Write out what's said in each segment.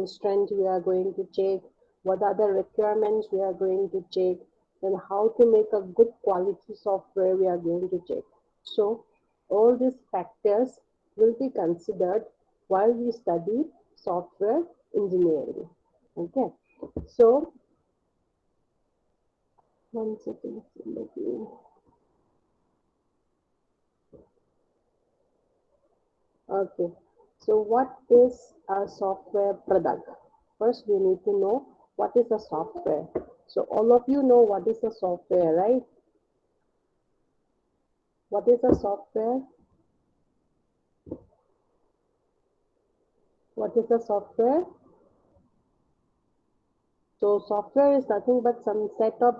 constraints we are going to check, what are the requirements we are going to check, and how to make a good quality software we are going to check. So all these factors will be considered while we study software engineering. Okay, so one second. Okay, so what is a software product? First, we need to know what is a software. So all of you know what is a software, right? What is a software? What is a software? So software is nothing but some set of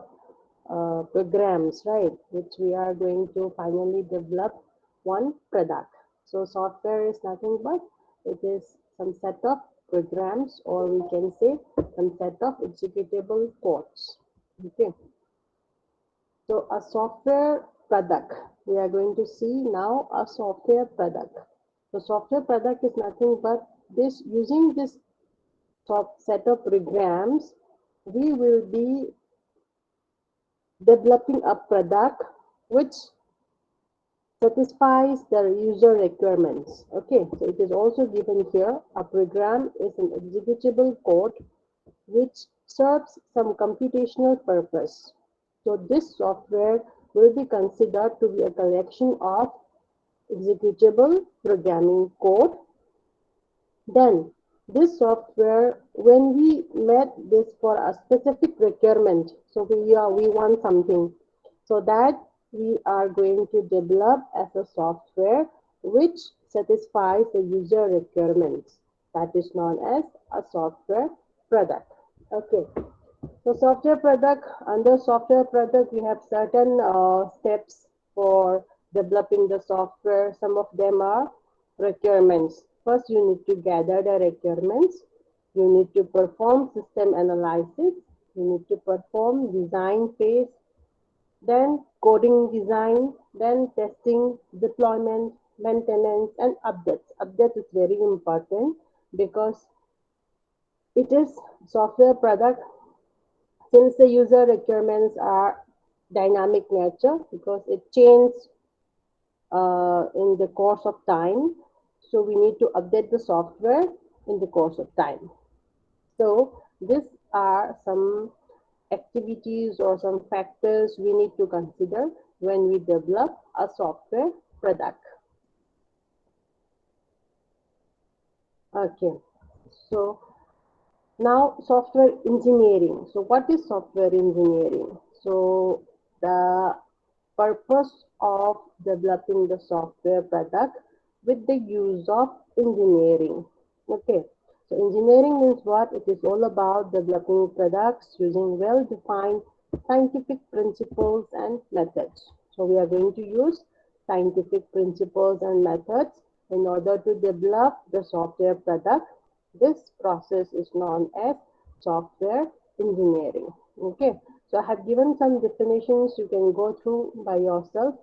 programs, right, which we are going to finally develop one product. So software is nothing but it is some set of programs, or we can say some set of executable codes. Okay. So a software product, we are going to see now a software product. So software product is nothing but this, using this set of programs, we will be developing a product which satisfies the user requirements. Okay, so it is also given here, a program is an executable code which serves some computational purpose. So this software will be considered to be a collection of executable programming code. Then this software, when we met this for a specific requirement, so we want something, so that we are going to develop as a software which satisfies the user requirements. That is known as a software product. Okay. So software product, under software product, we have certain steps for developing the software. Some of them are requirements. First, you need to gather the requirements. You need to perform system analysis. You need to perform design phase, then coding design, then testing, deployment, maintenance, and updates. Update is very important because it is software product, since the user requirements are dynamic nature because it changes in the course of time. So we need to update the software in the course of time. So these are some activities or some factors we need to consider when we develop a software product. Okay, so now software engineering. So what is software engineering? So the purpose of developing the software product with the use of engineering. Okay, so engineering means what? It is all about developing products using well-defined scientific principles and methods. So we are going to use scientific principles and methods in order to develop the software product. This process is known as software engineering. Okay, so I have given some definitions you can go through by yourself.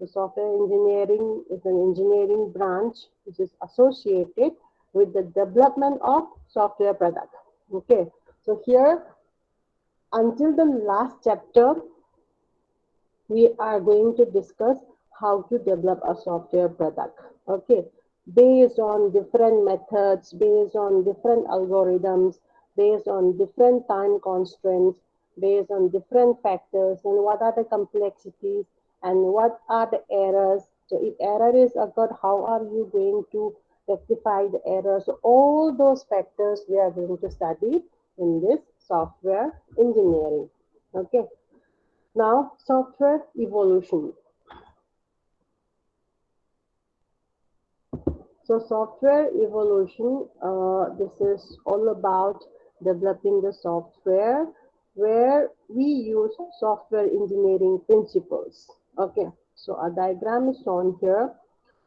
The software engineering is an engineering branch which is associated with the development of software product. Okay, so here until the last chapter, we are going to discuss how to develop a software product. Okay, based on different methods, based on different algorithms, based on different time constraints, based on different factors, and what are the complexities and what are the errors. So if error is occurred, how are you going to rectify the errors? So all those factors we are going to study in this software engineering. Okay. Now, software evolution. So, software evolution, this is all about developing the software where we use software engineering principles. Okay, so a diagram is shown here.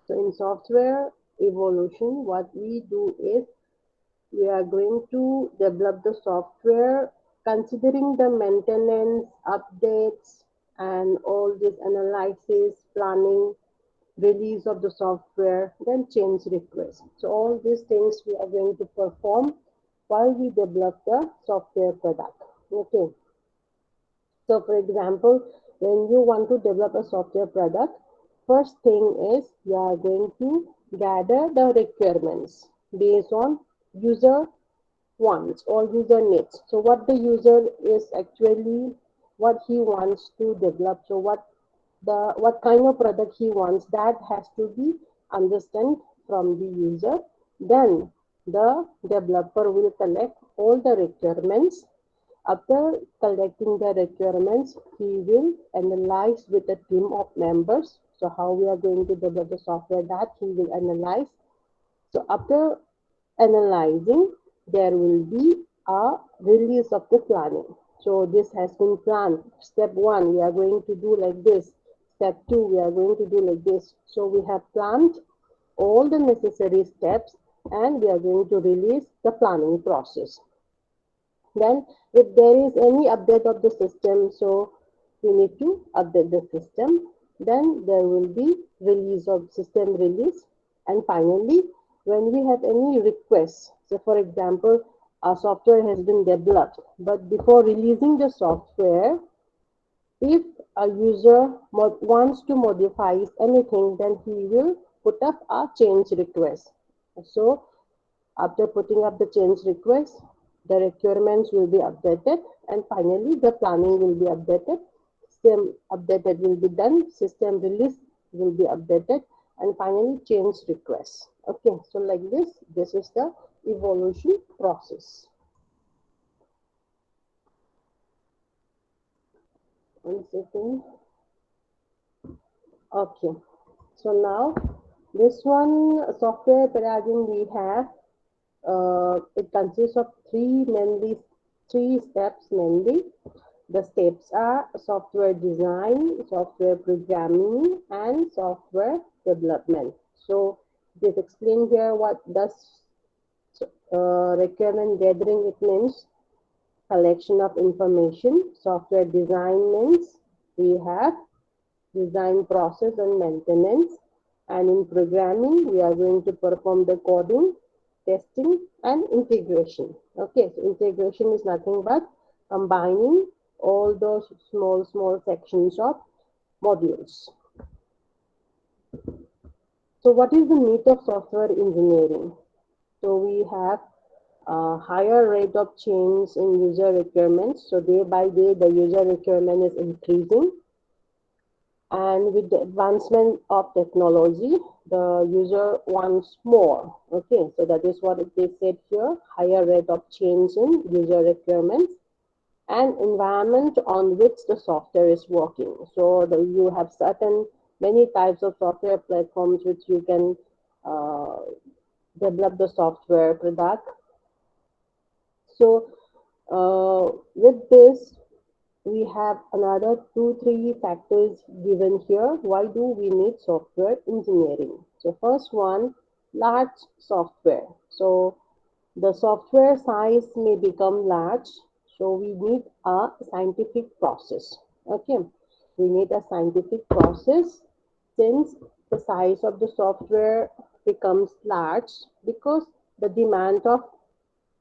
So, in software evolution, what we do is we are going to develop the software considering the maintenance, updates, and all this analysis, planning, release of the software, then change request. So all these things we are going to perform while we develop the software product. Okay. So for example, when you want to develop a software product, first thing is you are going to gather the requirements based on user wants or user needs. So what the user is actually what he wants to develop. So what kind of product he wants, that has to be understood from the user. Then the developer will collect all the requirements. After collecting the requirements, he will analyze with a team of members. So how we are going to develop the software, that he will analyze. So after analyzing, there will be a release of the planning. So this has been planned. Step 1, we are going to do like this. Step 2, we are going to do like this. So we have planned all the necessary steps and we are going to release the planning process. Then if there is any update of the system, so we need to update the system. Then there will be release of system release. And finally, when we have any requests, so for example, our software has been developed, but before releasing the software, if a user wants to modify anything, then he will put up a change request. So after putting up the change request, the requirements will be updated and finally the planning will be updated. System updated will be done, system release will be updated and finally change request. Okay, so like this is the evolution process. One second. Okay, so now this one software paradigm we have, it consists of three steps mainly. The steps are software design, software programming, and software development. So it is explained here what does requirement gathering. It means collection of information. Software design means we have design process and maintenance. And in programming, we are going to perform the coding, testing, and integration. Okay, so integration is nothing but combining all those small sections of modules. So what is the need of software engineering? So we have a higher rate of change in user requirements. So day by day, the user requirement is increasing. And with the advancement of technology, the user wants more. Okay, so that is what they said here, higher rate of change in user requirements and environment on which the software is working. So you have certain many types of software platforms which you can develop the software product. So with this, we have another 2-3 factors given here. Why do we need software engineering? So first one, large software. So the software size may become large, so we need a scientific process. Okay, we need a scientific process since the size of the software becomes large because the demand of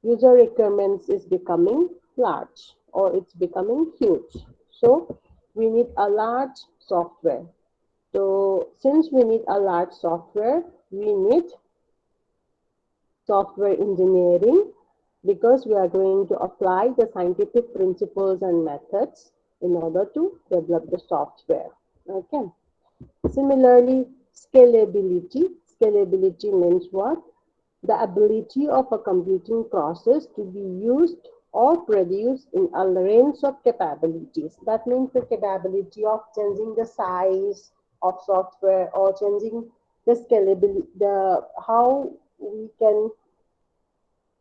user requirements is becoming large or it's becoming huge. So we need a large software. So since we need a large software, we need software engineering because we are going to apply the scientific principles and methods in order to develop the software. Okay. Similarly, scalability. Scalability means what? The ability of a computing process to be used or produced in a range of capabilities. That means the capability of changing the size of software or changing the scalability, how we can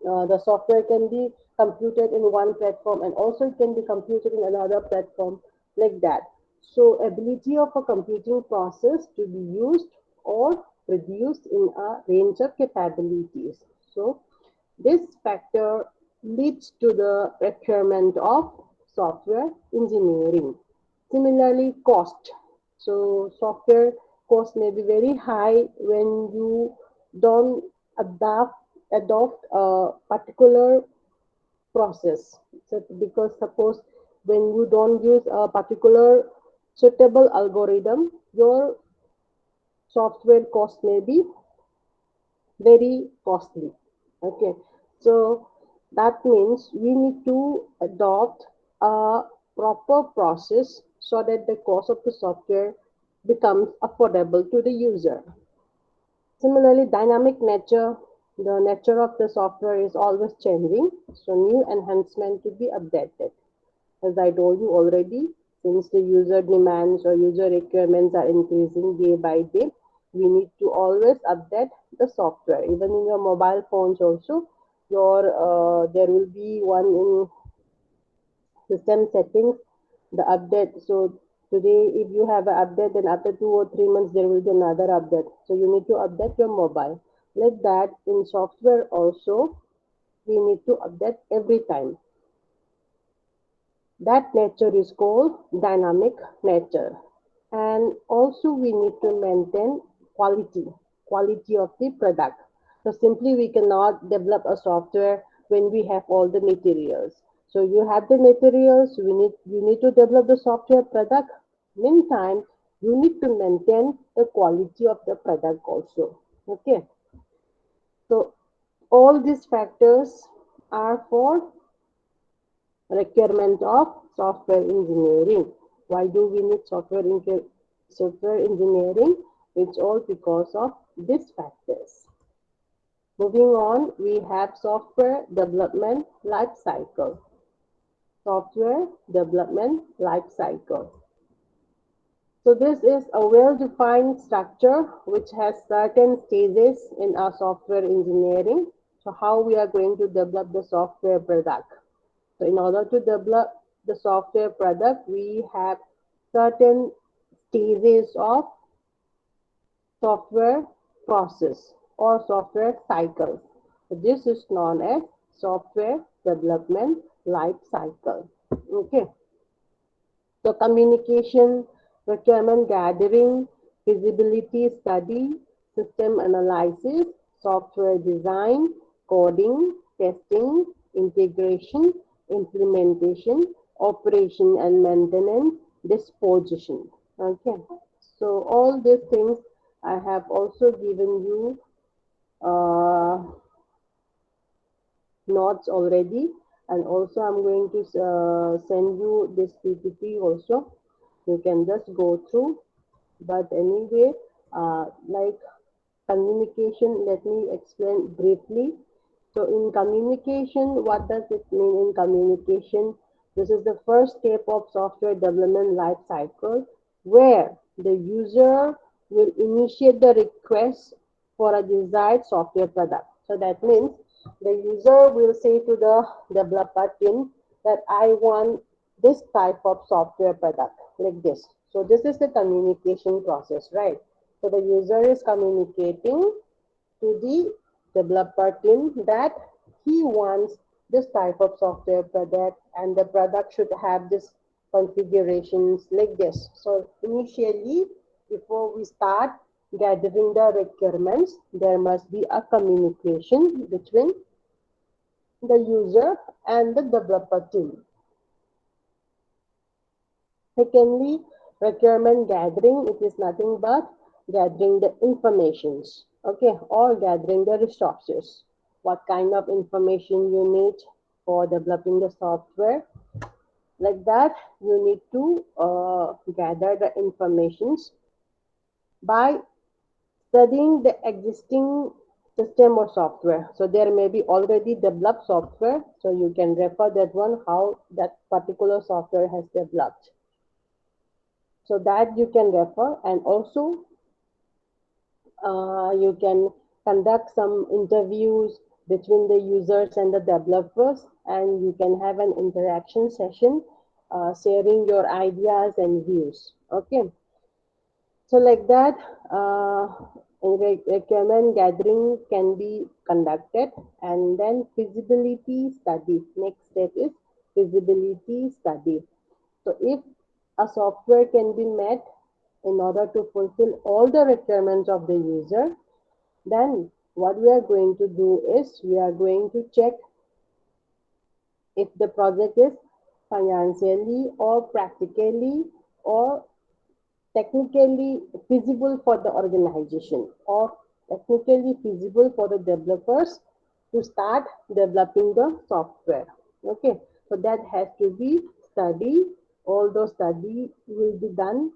the software can be computed in one platform and also it can be computed in another platform, like that. So ability of a computing process to be used or produced in a range of capabilities. So this factor leads to the requirement of software engineering. Similarly, cost. So software cost may be very high when you don't adopt a particular process. So because suppose when you don't use a particular suitable algorithm, your software cost may be very costly. Okay, so that means we need to adopt a proper process so that the cost of the software becomes affordable to the user. Similarly, dynamic nature, the nature of the software is always changing, so new enhancement to be updated. As I told you already, since the user demands or user requirements are increasing day by day, we need to always update the software. Even in your mobile phones also, there will be one in system settings, the update. So today, if you have an update, then after 2 or 3 months, there will be another update. So you need to update your mobile. Like that, in software also, we need to update every time. That nature is called dynamic nature. And also we need to maintain quality of the product. So simply we cannot develop a software when we have all the materials. So you have the materials, you need to develop the software product. Meantime, you need to maintain the quality of the product also. Okay. So all these factors are for requirement of software engineering. Why do we need software engineering? It's all because of these factors. Moving on, we have software development life cycle. Software development life cycle. So this is a well-defined structure which has certain stages in our software engineering. So how we are going to develop the software product. So in order to develop the software product, we have certain stages of software process or software cycles. So this is known as software development life cycle. Okay. So communication, requirement gathering, feasibility study, system analysis, software design, coding, testing, integration, implementation, operation and maintenance, disposition. Okay. So all these things I have also given you uh, notes already, and also I'm going to send you this PPT also. You can just go through. But anyway, like communication, let me explain briefly. So in communication, what does it mean in communication? This is the first step of software development life cycle where the user will initiate the request for a desired software product. So that means the user will say to the developer team that I want this type of software product like this. So this is the communication process, right? So the user is communicating to the developer team that he wants this type of software product and the product should have this configurations like this. So initially, before we start gathering the requirements, there must be a communication between the user and the developer team. Secondly, requirement gathering, it is nothing but gathering the informations, okay, or gathering the resources. What kind of information you need for developing the software. Like that, you need to gather the informations by studying the existing system or software. So there may be already developed software, so you can refer that one, how that particular software has developed. So that you can refer, and also you can conduct some interviews between the users and the developers, and you can have an interaction session sharing your ideas and views. Okay. So like that, requirement gathering can be conducted, and then feasibility study. Next step is feasibility study. So if a software can be met in order to fulfill all the requirements of the user, then what we are going to do is we are going to check if the project is financially or practically or technically feasible for the organization or technically feasible for the developers to start developing the software. Okay, so that has to be studied. All those study will be done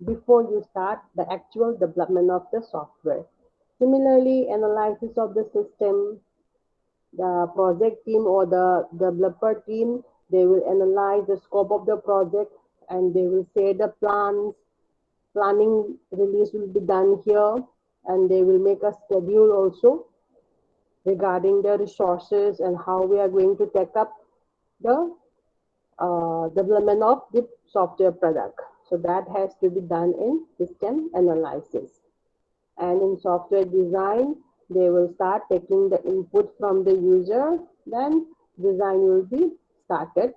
before you start the actual development of the software. Similarly, analysis of the system, the project team or the developer team, they will analyze the scope of the project and they will say the plans, planning release will be done here, and they will make a schedule also regarding the resources and how we are going to take up the development of the software product. So that has to be done in system analysis. And in software design, they will start taking the input from the user, then design will be started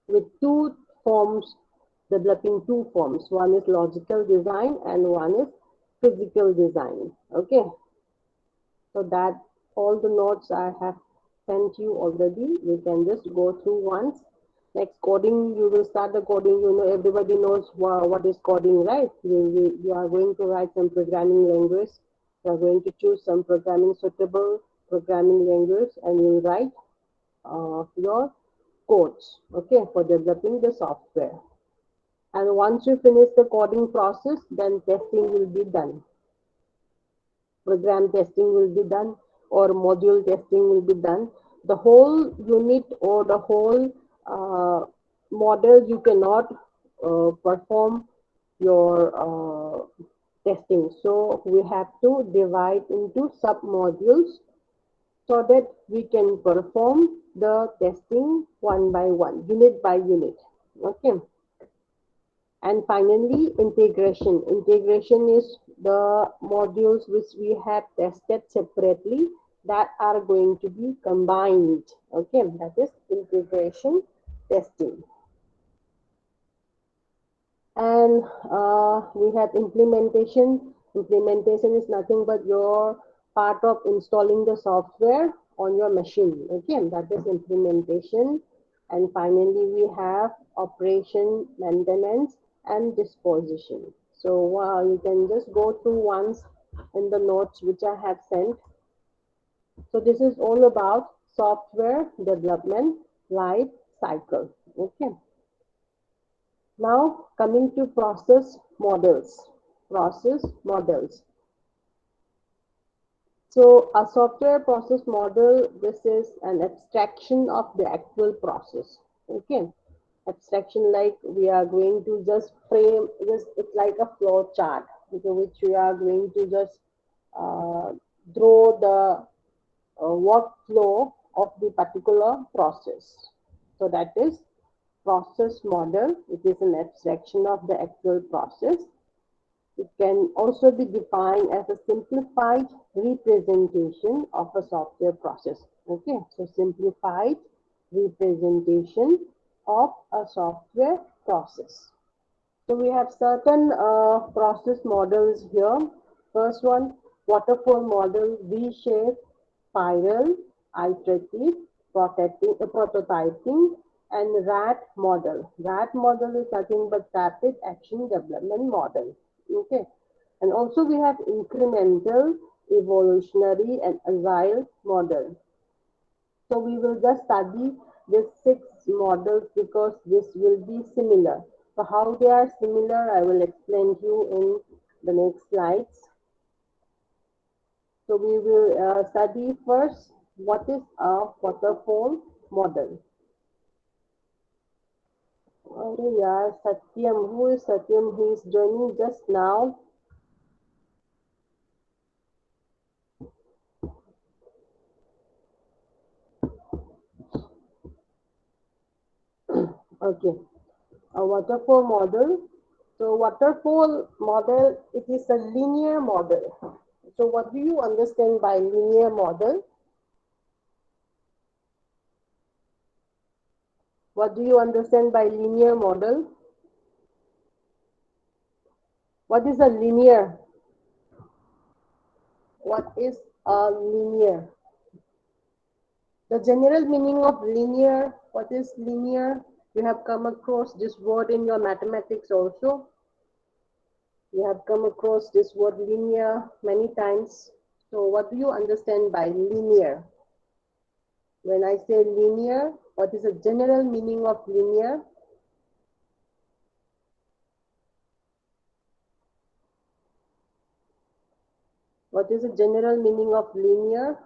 with two forms, developing two forms. One is logical design and one is physical design. Okay, so that all the notes I have sent you already, we can just go through once. Next, coding, you will start the coding. You know, everybody knows what is coding, right? You are going to write some programming language. You are going to choose some programming suitable programming language and you write your codes, okay, for developing the software. And once you finish the coding process, then testing will be done. Program testing will be done or module testing will be done. The whole unit or the whole model you cannot perform your testing. So we have to divide into sub modules so that we can perform the testing one by one, unit by unit. Okay. And finally, integration. Integration is the modules which we have tested separately that are going to be combined. Okay, that is integration testing. And we have implementation. Implementation is nothing but your part of installing the software on your machine. Okay, that is implementation. And finally, we have operation, maintenance, and disposition. So you can just go through once in the notes which I have sent. So this is all about software development life cycle. Okay. Now coming to process models. Process models. So a software process model, this is an abstraction of the actual process. Okay. Abstraction like we are going to just frame this, it's like a flow chart into which we are going to just uh, draw the workflow of the particular process. So that is process model. It is an abstraction of the actual process. It can also be defined as a simplified representation of a software process. Okay, so simplified representation of a software process. So we have certain process models here. First one, waterfall model, V-shape, spiral, iterative, prototyping, and RAT model. RAT model is nothing but rapid action development model. Okay. And also we have incremental, evolutionary, and agile model. So we will just study these 6 models because this will be similar. So how they are similar, I will explain to you in the next slides. So we will study first what is a waterfall model. Oh yeah, Satyam. Who is Satyam? He is joining just now. Okay. A waterfall model. So waterfall model, it is a linear model. So what do you understand by linear model? What do you understand by linear model? What is a linear? What is a linear? The general meaning of linear, what is linear? You have come across this word in your mathematics also. You have come across this word linear many times. So what do you understand by linear? When I say linear, what is the general meaning of linear? What is the general meaning of linear?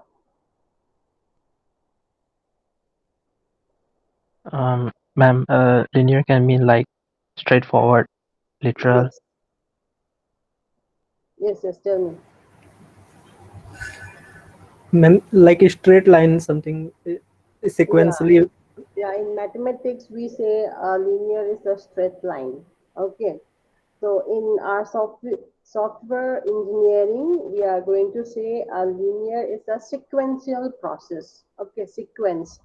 Ma'am, linear can mean like straightforward, literal. Yes, yes, tell me. Like a straight line, something Yeah, sequentially. yeah, in mathematics, we say linear is a straight line. Okay. So in our software engineering, we are going to say a linear is a sequential process. Okay, sequence.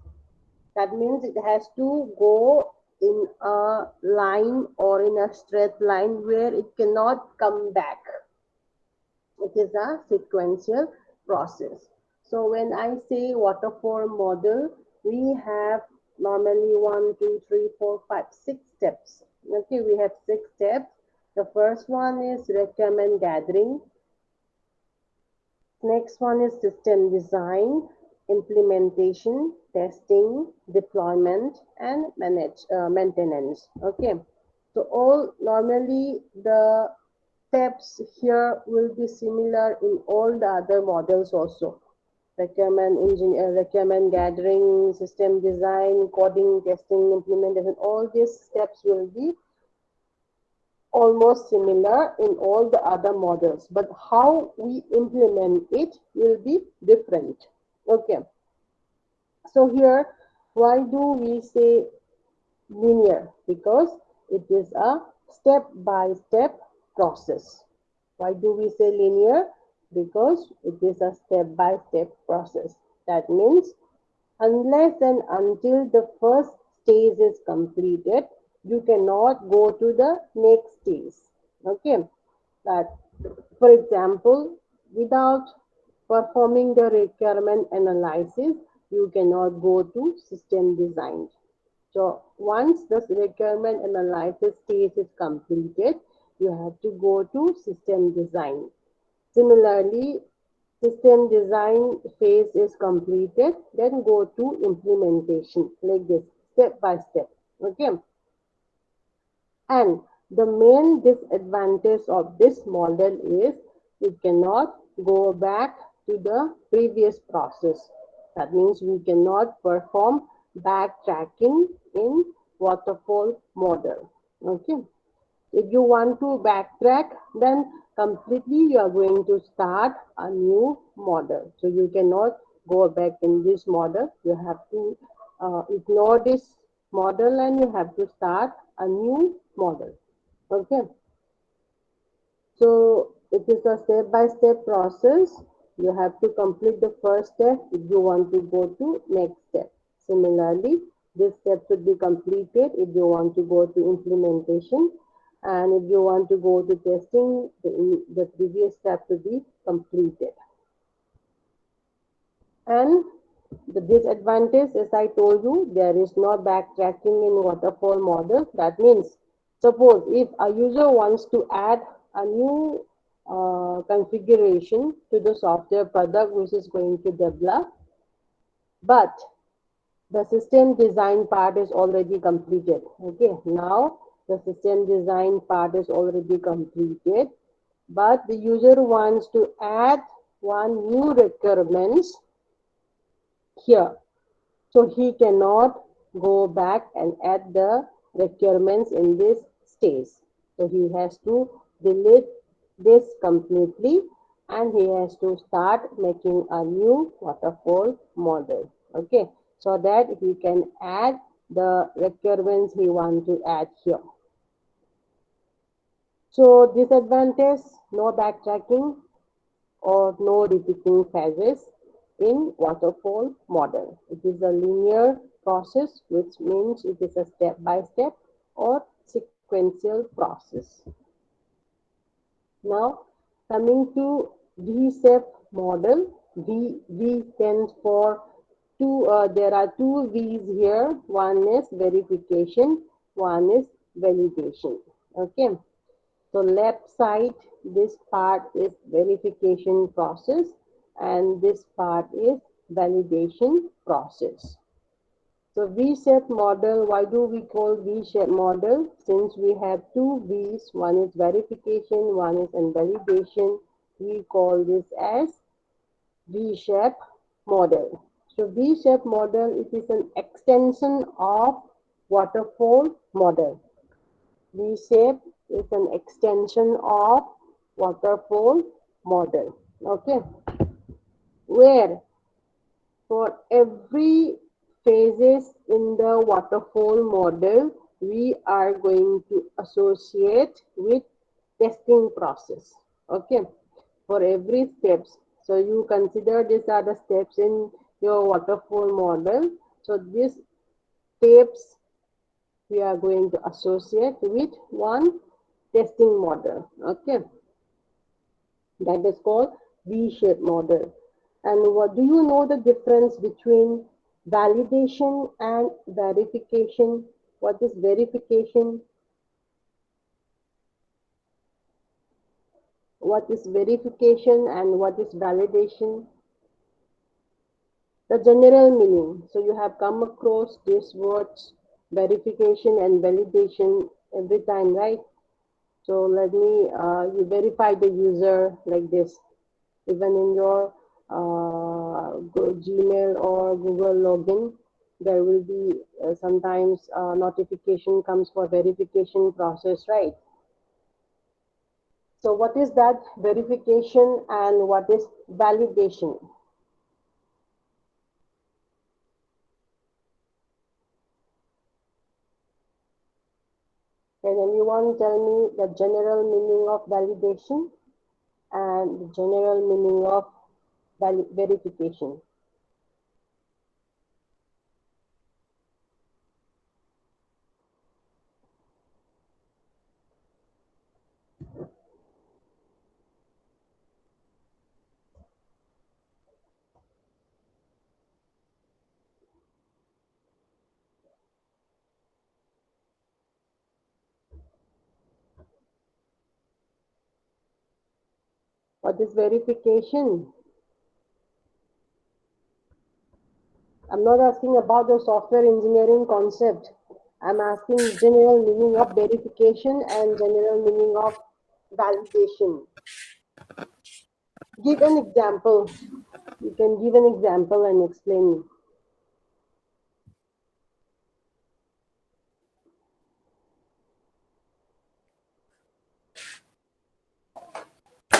That means it has to go in a line or in a straight line where it cannot come back. It is a sequential process. So when I say waterfall model, we have normally 1, 2, 3, 4, 5, 6 steps. Okay, we have 6 steps. The first one is requirement gathering. Next one is system design, implementation, testing, deployment, and maintenance. Okay, so all normally the steps here will be similar in all the other models also. Requirement gathering, system design, coding, testing, implementation. All these steps will be almost similar in all the other models, but how we implement it will be different. Okay, so here, why do we say linear? Because it is a step by step process. Why do we say linear? Because it is a step by step process. That means unless and until the first stage is completed, you cannot go to the next stage. Okay, that for example, without performing the requirement analysis, you cannot go to system design. So once the requirement analysis stage is completed, you have to go to system design. Similarly, system design phase is completed, then go to implementation like this, step by step. Okay. And the main disadvantage of this model is we cannot go back to the previous process. That means we cannot perform backtracking in waterfall model. Okay. If you want to backtrack, then completely you are going to start a new model. So you cannot go back in this model. You have to ignore this model and you have to start a new model. Okay. So it is a step by step process. You have to complete the first step if you want to go to next step. Similarly, this step should be completed if you want to go to implementation, and if you want to go to testing, the previous step should be completed. And the disadvantage, as I told you, there is no backtracking in waterfall model. That means, suppose if a user wants to add a new configuration to the software product which is going to develop, but the system design part is already completed. Okay, now the system design part is already completed, but the user wants to add one new requirements here. So he cannot go back and add the requirements in this stage. So he has to delete this completely and he has to start making a new waterfall model. Okay, so that he can add the requirements he want to add here. So disadvantage, no backtracking or no repeating phases in waterfall model. It is a linear process, which means it is a step by step or sequential process. Now, coming to V-shape model, V stands for there are two V's here. One is verification, one is validation. Okay. So left side, this part is verification process and this part is validation process. So V-shaped model, why do we call V-shaped model? Since we have two V's, one is verification, one is validation, we call this as V-shaped model. So V-shaped model, it is an extension of waterfall model. V-shape is an extension of waterfall model. Okay, where for every phases in the waterfall model, we are going to associate with testing process. Okay, for every steps. So you consider these are the steps in your waterfall model. So these steps we are going to associate with one testing model. Okay, that is called V-shaped model. And what do you know the difference between validation and verification? What is verification? What is verification and what is validation? The general meaning. So you have come across these words verification and validation every time, right? So let me, you verify the user like this. Even in your Gmail or Google login, there will be sometimes notification comes for verification process, right? So what is that verification and what is validation? Can anyone tell me the general meaning of validation and the general meaning of verification? What is verification? I'm not asking about the software engineering concept. I'm asking general meaning of verification and general meaning of validation. Give an example. You can give an example and explain.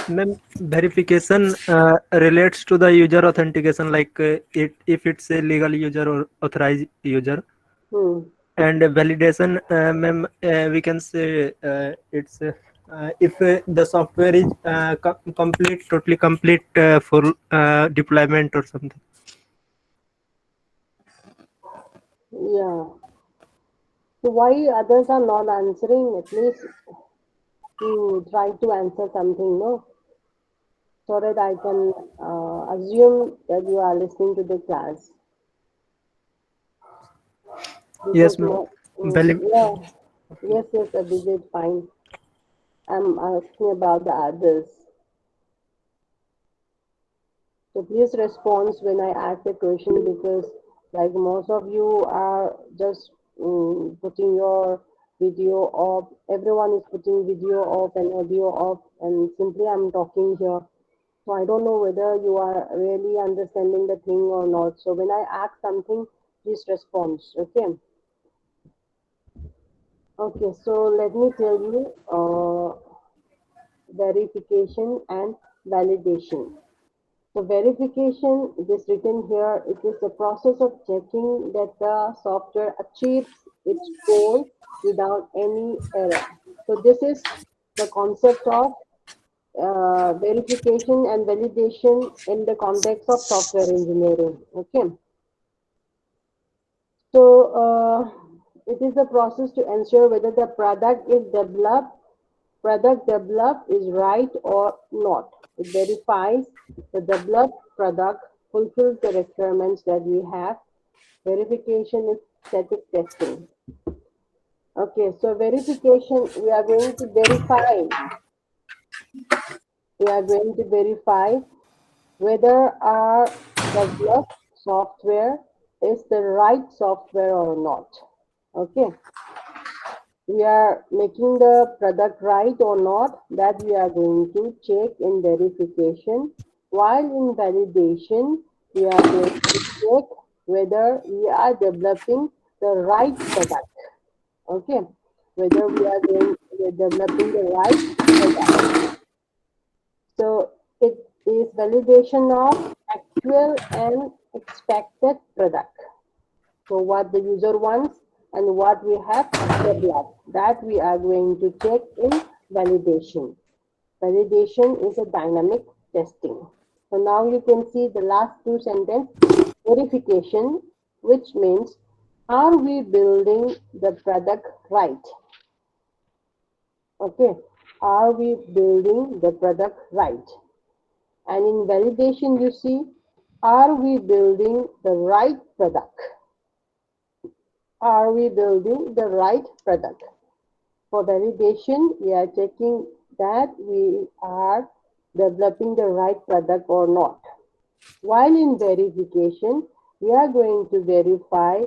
Ma'am, verification relates to the user authentication, like if it's a legal user or authorized user. And validation, ma'am, we can say it's if the software is totally complete for deployment or something. Yeah. So why others are not answering? At least you try to answer something, no? So that I can assume that you are listening to the class. Yes, Because ma'am. yeah, yes, Abhijit, fine. I'm asking about the others. So please respond when I ask the question because like most of you are just putting your video off. Everyone is putting video off and audio off and simply I'm talking here. So I don't know whether you are really understanding the thing or not. So when I ask something, please respond. Okay. Okay, so let me tell you verification and validation. So verification, it is written here, it is the process of checking that the software achieves its goal without any error. So this is the concept of verification and validation in the context of software engineering. Okay. So it is the process to ensure whether the product developed is right or not. It verifies the developed product fulfills the requirements that we have. Verification is static testing. Okay, so verification, we are going to verify. We are going to verify whether our developed software is the right software or not. Okay, we are making the product right or not, that we are going to check in verification. While in validation, we are going to check whether we are developing the right product. Okay, whether we are developing the right product. So it is validation of actual and expected product. So what the user wants and what we have developed, that we are going to check in validation. Validation is a dynamic testing. So now you can see the last two sentences, verification, which means are we building the product right? Okay, are we building the product right? And in validation, you see, are we building the right product? Are we building the right product? For validation, we are checking that we are developing the right product or not. While in verification, we are going to verify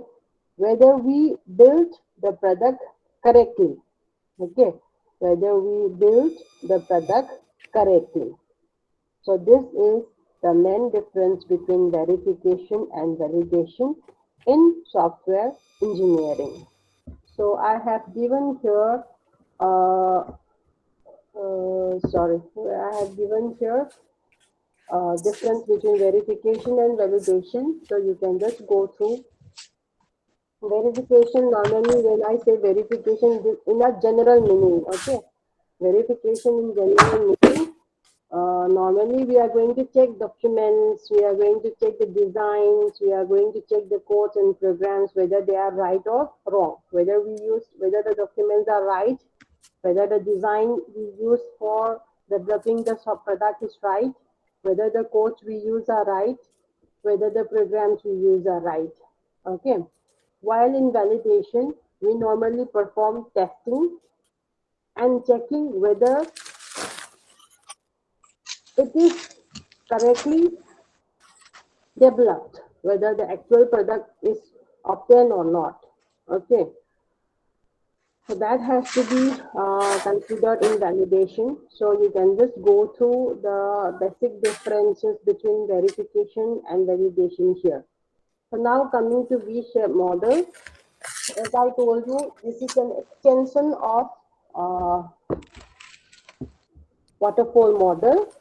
whether we built the product correctly. Okay, whether we built the product correctly. So this is the main difference between verification and validation in software engineering. So I have given here, I have given here difference between verification and validation. So you can just go through verification. Normally, when I say verification, in a general meaning, okay, verification in general meaning. Normally, we are going to check documents, we are going to check the designs, we are going to check the codes and programs, whether they are right or wrong, whether the documents are right, whether the design we use for developing the product is right, whether the codes we use are right, whether the programs we use are right. Okay. While in validation, we normally perform testing and checking whether it is correctly developed, whether the actual product is obtained or not. Okay, so that has to be considered in validation. So you can just go through the basic differences between verification and validation here. So now coming to V-shaped model, as I told you, this is an extension of waterfall model.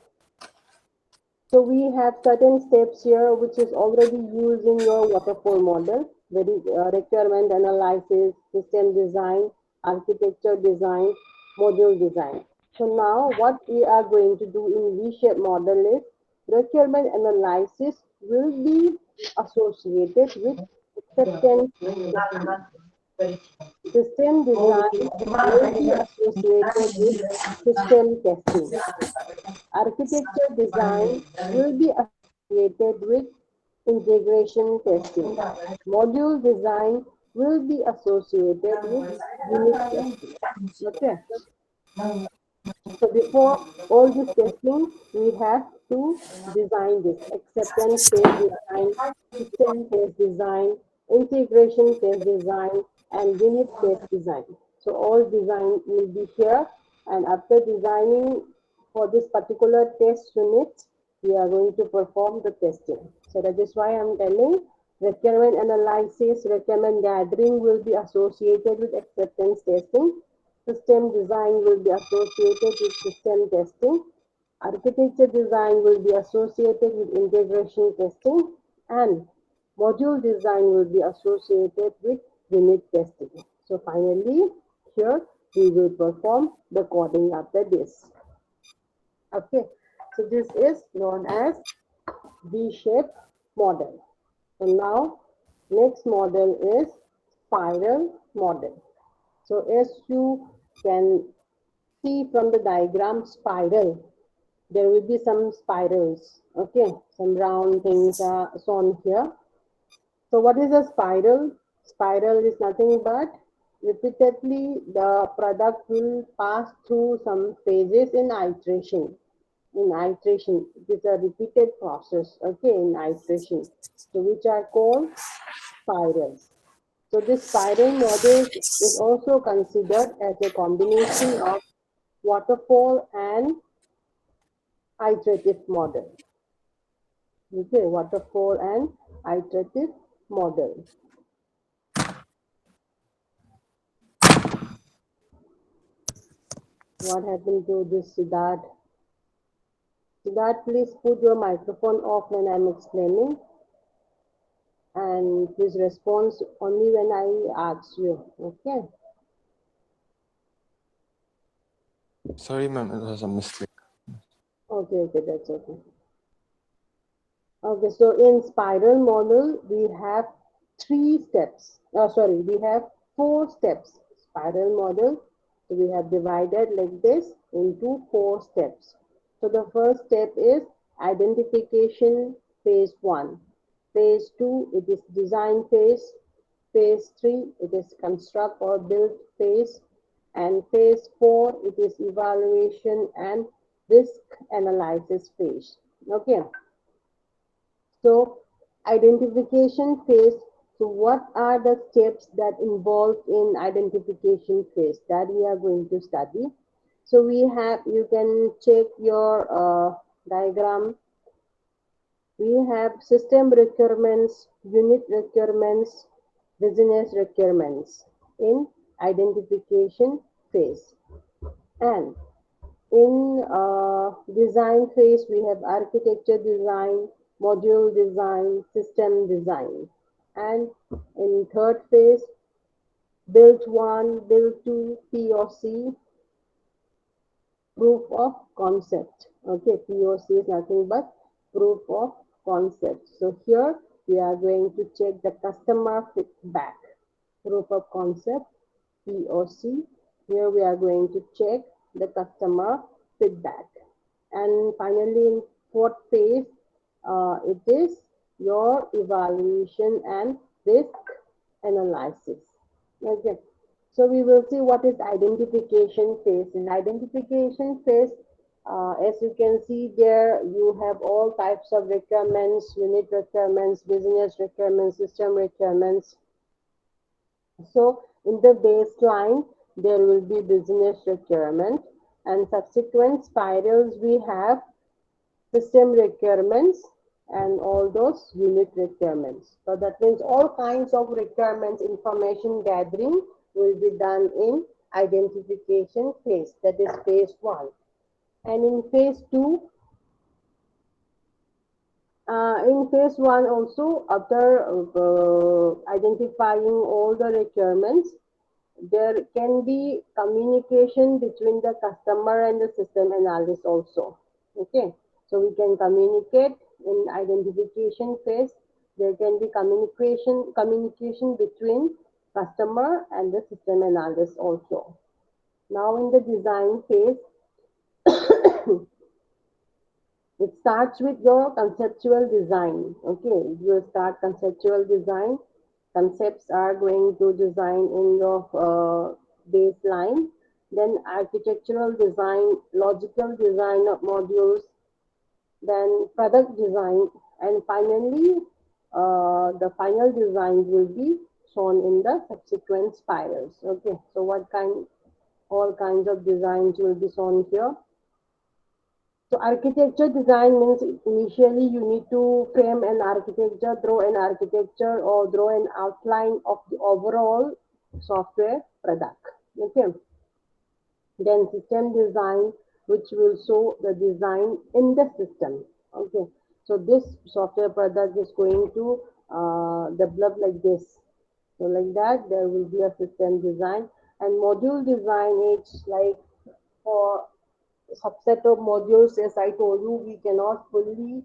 So we have certain steps here which is already used in your waterfall model, requirement analysis, system design, architecture design, module design. So now what we are going to do in V-shaped model is requirement analysis will be associated with acceptance testing. System design will be associated with system testing. Architecture design will be associated with integration testing. Module design will be associated with unit testing. Okay. So before all this testing, we have to design this acceptance test design, system test design, integration test design, and unit test design. So all design will be here, and after designing for this particular test unit, we are going to perform the testing. So that is why I'm telling requirement analysis, requirement gathering will be associated with acceptance testing. System design will be associated with system testing. Architecture design will be associated with integration testing, and module design will be associated with unit testing. So finally, here we will perform the coding after this. Okay, so this is known as V-shaped model. So now, next model is spiral model. So as you can see from the diagram, spiral. there will be some spirals, okay, some round things are shown here. So what is a spiral? Spiral is nothing but repeatedly the product will pass through some phases in iteration. In iteration, it is a repeated process, okay, in iteration. So which are called spirals. So this spiral model is also considered as a combination of waterfall and iterative model. Okay, waterfall and iterative model. What happened to this, Siddharth? Siddharth, please put your microphone off when I'm explaining, and please respond only when I ask you. Okay. Sorry, ma'am, it was a mistake. Okay, that's okay. Okay, so in spiral model, we have three steps. Sorry, we have four steps. Spiral model, so we have divided like this into four steps. So the first step is identification phase 1. Phase 2, it is design phase. Phase 3, it is construct or build phase. And phase 4, it is evaluation and risk analysis phase. Okay. So identification phase. So what are the steps that involved in identification phase that we are going to study? So we have, you can check your diagram. We have system requirements, unit requirements, business requirements in identification phase. And in design phase, we have architecture design, module design, system design. And in third phase, build 1, build 2, POC, proof of concept. Okay, POC is nothing but proof of concept. So here we are going to check the customer feedback. Proof of concept, POC. Here we are going to check the customer feedback. And finally, in fourth phase, it is your evaluation and risk analysis. Okay. So we will see what is identification phase. In identification phase, as you can see there, you have all types of requirements, unit requirements, business requirements, system requirements. So in the baseline, there will be business requirement, and subsequent spirals we have system requirements and all those unit requirements. So that means all kinds of requirements, information gathering will be done in identification phase, that is phase 1. And in phase 2, in phase 1 also, after identifying all the requirements, there can be communication between the customer and the system analyst also. Okay, so we can communicate in identification phase. There can be communication between customer and the system analyst also. Now in the design phase, it starts with your conceptual design. Okay, you start conceptual design. Concepts are going to design in your baseline. Then architectural design, logical design of modules, then product design, and finally the final design will be shown in the subsequent spirals. Okay, so all kinds of designs will be shown here. So architecture design means initially you need to frame an architecture, draw an architecture or draw an outline of the overall software product. Okay. Then system design, which will show the design in the system. Okay. So this software product is going to develop like this. So like that, there will be a system design, and module design is like for subset of modules. As I told you, we cannot fully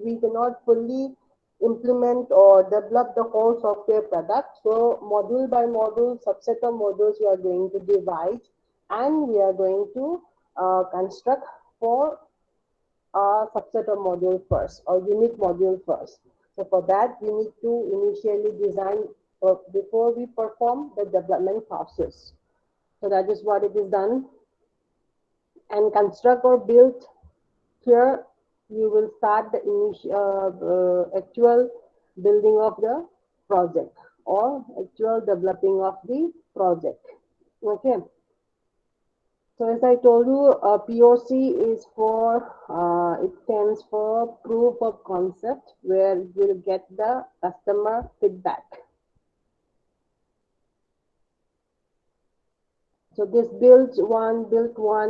we cannot fully implement or develop the whole software product. So module by module, subset of modules we are going to divide, and we are going to construct for a subset of module first or unit module first. So for that, we need to initially design before we perform the development process. So that is what it is done. And construct or build, here you will start the actual building of the project or actual developing of the project. Okay. So as I told you, POC is for, it stands for proof of concept, where you will get the customer feedback. So this build one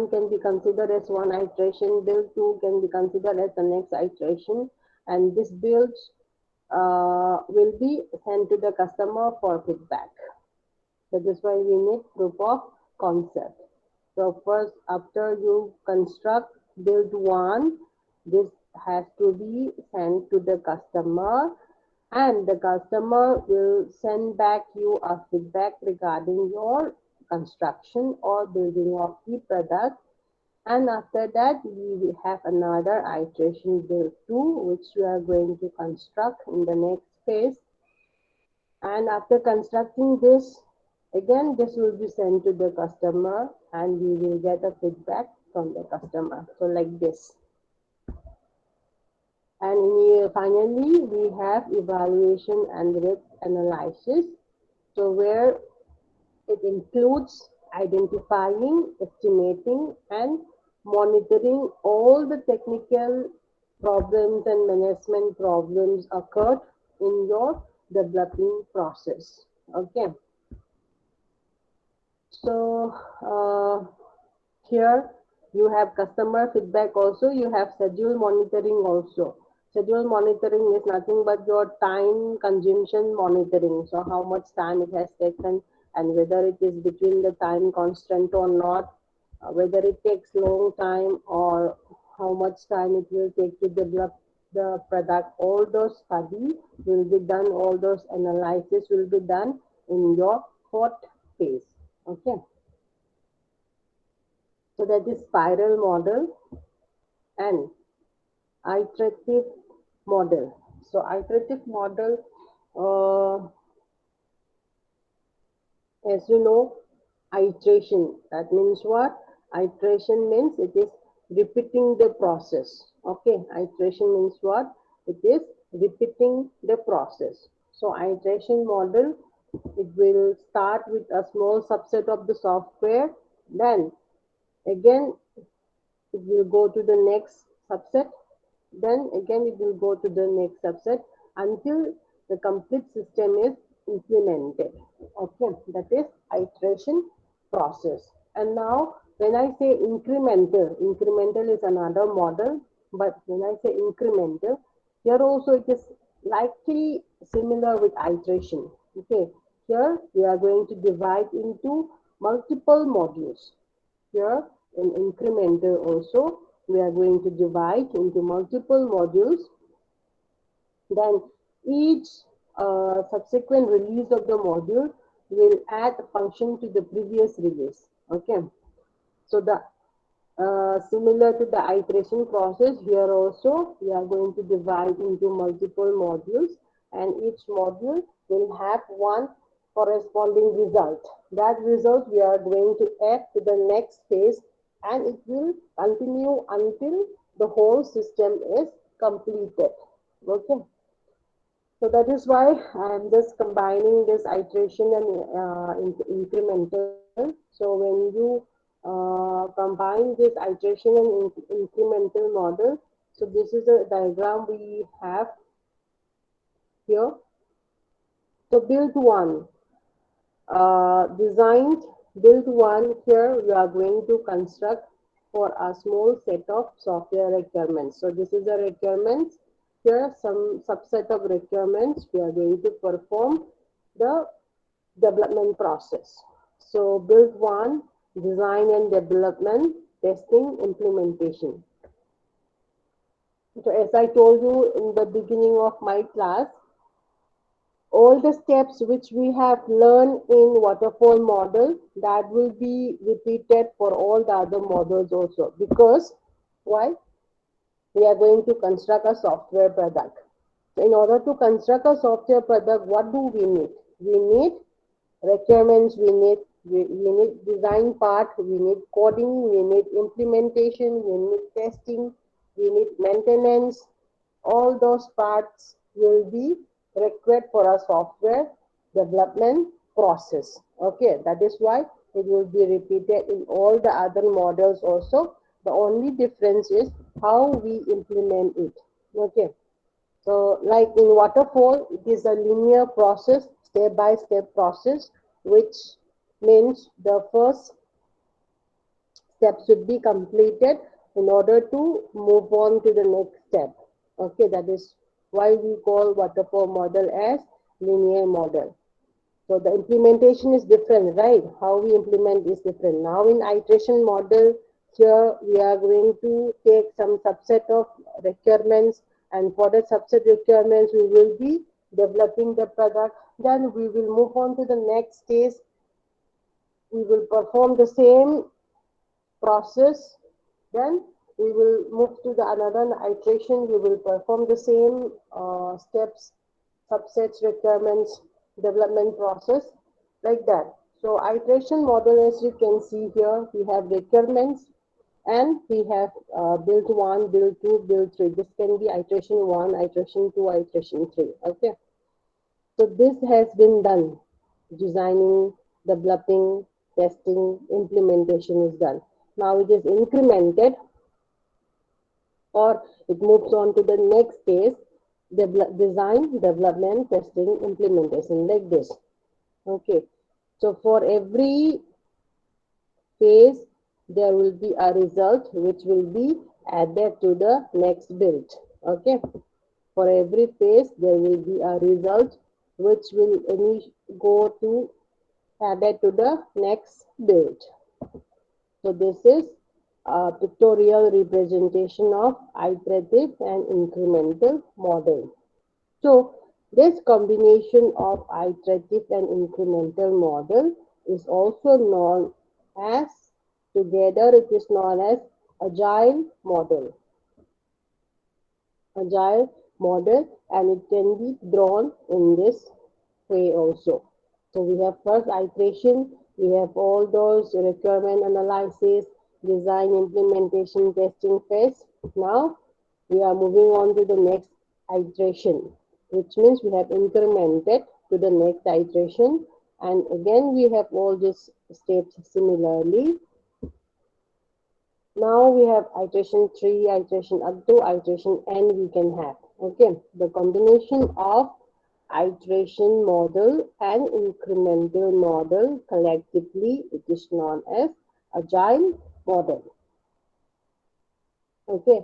can be considered as one iteration, build two can be considered as the next iteration, and this build will be sent to the customer for feedback. That is why we need proof of concept. So first, after you construct build one, this has to be sent to the customer, and the customer will send back you a feedback regarding your construction or building of the product. And after that, we will have another iteration build two, which we are going to construct in the next phase. And after constructing this, again, this will be sent to the customer and we will get a feedback from the customer. So like this. And finally, we have evaluation and risk analysis. So where it includes identifying, estimating, and monitoring all the technical problems and management problems occurred in your developing process. Okay. So here you have customer feedback also, you have schedule monitoring also. Schedule monitoring is nothing but your time consumption monitoring. So how much time it has taken and whether it is between the time constant or not, whether it takes long time or how much time it will take to develop the product. All those studies will be done, all those analysis will be done in your fourth phase. Okay. So that is spiral model and iterative model. So iterative model, as you know, iteration, that means what? Iteration means it is repeating the process. Okay, iteration means what? It is repeating the process. So iteration model, it will start with a small subset of the software, then again it will go to the next subset, then again it will go to the next subset until the complete system is implemented. Okay, that is iteration process. And now when I say incremental is another model, but when I say incremental, here also it is likely similar with iteration. Okay, here we are going to divide into multiple modules. Here in incremental also, we are going to divide into multiple modules. Then each subsequent release of the module will add a function to the previous release. Okay. So the similar to the iteration process, here also we are going to divide into multiple modules, and each module will have one corresponding result. That result we are going to add to the next phase, and it will continue until the whole system is completed. Okay. So that is why I am just combining this iteration and incremental. So when you combine this iteration and incremental model, so this is a diagram we have here. So build one, designed build one, here we are going to construct for a small set of software requirements. So this is the requirements. Here some subset of requirements we are going to perform the development process. So build one, design and development, testing, implementation. So as I told you in the beginning of my class, all all the steps which we have learned in waterfall model, that will be repeated for all the other models also. Because why? We are going to construct a software product. So in order to construct a software product, what do we need? We need requirements, we need design part, we need coding, we need implementation, we need testing, we need maintenance. All those parts will be required for a software development process. Okay, that is why it will be repeated in all the other models also. The only difference is how we implement it. Okay, so like in waterfall, it is a linear process, step-by-step process, which means the first step should be completed in order to move on to the next step. Okay, that is why we call waterfall model as linear model. So the implementation is different, right? How we implement is different. Now in iteration model, here we are going to take some subset of requirements, and for the subset requirements we will be developing the product. Then we will move on to the next stage. We will perform the same process. Then we will move to the another iteration. We will perform the same steps, subsets, requirements, development process, like that. So iteration model, as you can see here, we have requirements and we have build 1, build 2, build 3. This can be iteration 1, iteration 2, iteration 3. Okay. So this has been done. Designing, developing, testing, implementation is done. Now it is incremented, or it moves on to the next phase, design, development, testing, implementation, like this. Okay, so for every phase there will be a result which will be added to the next build. Okay, for every phase there will be a result which will go to added to the next build. So this is a pictorial representation of iterative and incremental model. So this combination of iterative and incremental model is also known as, together it is known as agile model. Agile model, and it can be drawn in this way also. So we have first iteration, we have all those requirement analysis, design, implementation, testing phase. Now we are moving on to the next iteration, which means we have incremented to the next iteration, and again we have all these steps similarly. Now we have iteration 3, iteration up to iteration n we can have. Okay, the combination of iteration model and incremental model, collectively it is known as agile model. Okay,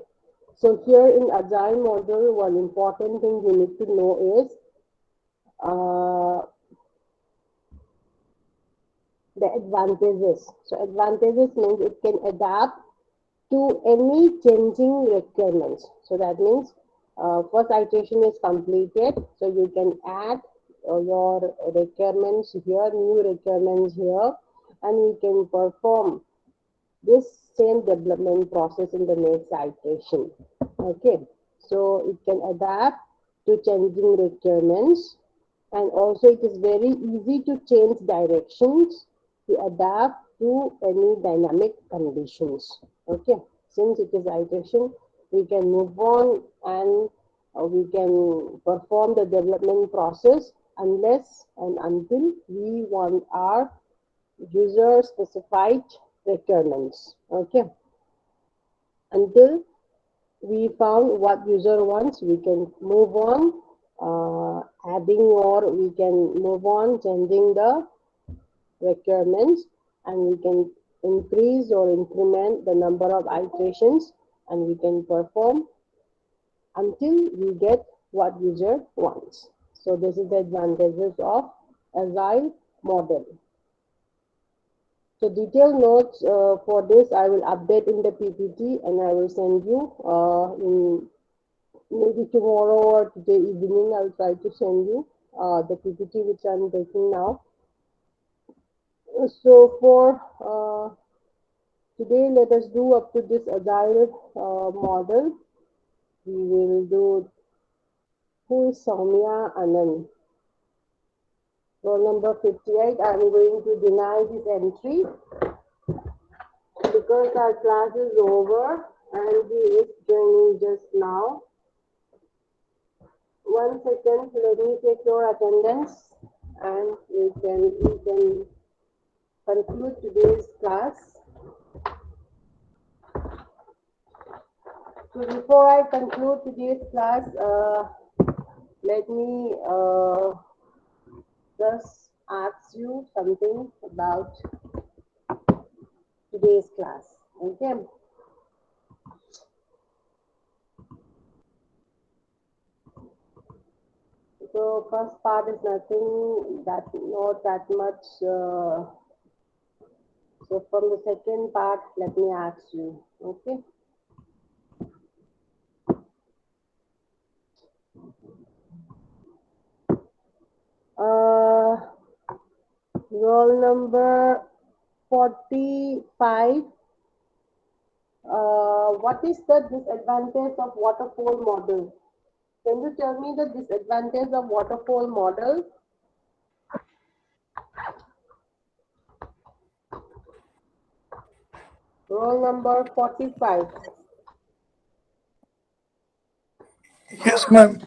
so here in agile model, one important thing you need to know is the advantages. So advantages means it can adapt to any changing requirements. So that means first iteration is completed, so you can add your requirements here, new requirements here, and you can perform this same development process in the next iteration. Okay, so it can adapt to changing requirements, and also it is very easy to change directions to adapt to any dynamic conditions. Okay, since it is iteration, we can move on and we can perform the development process unless and until we want our user specified requirements. Okay, until we found what user wants, we can move on adding, or we can move on changing the requirements, and we can increase or increment the number of iterations, and we can perform until we get what user wants. So this is the advantages of agile model. So detailed notes for this I will update in the PPT, and I will send you in maybe tomorrow or today evening. I'll try to send you the PPT which I'm taking now. So for today, let us do up to this agile model. We will do who is Soumya Anand. Roll number 58. I'm going to deny this entry because our class is over and he is joining just now. 1 second, let me take your attendance and we can conclude today's class. So before I conclude today's class, let me just ask you something about today's class. Okay. So first part is nothing that not that much. So from the second part, let me ask you. Okay. Roll number 45. What is the disadvantage of waterfall model? Can you tell me the disadvantage of waterfall model? Roll number 45. Yes, ma'am.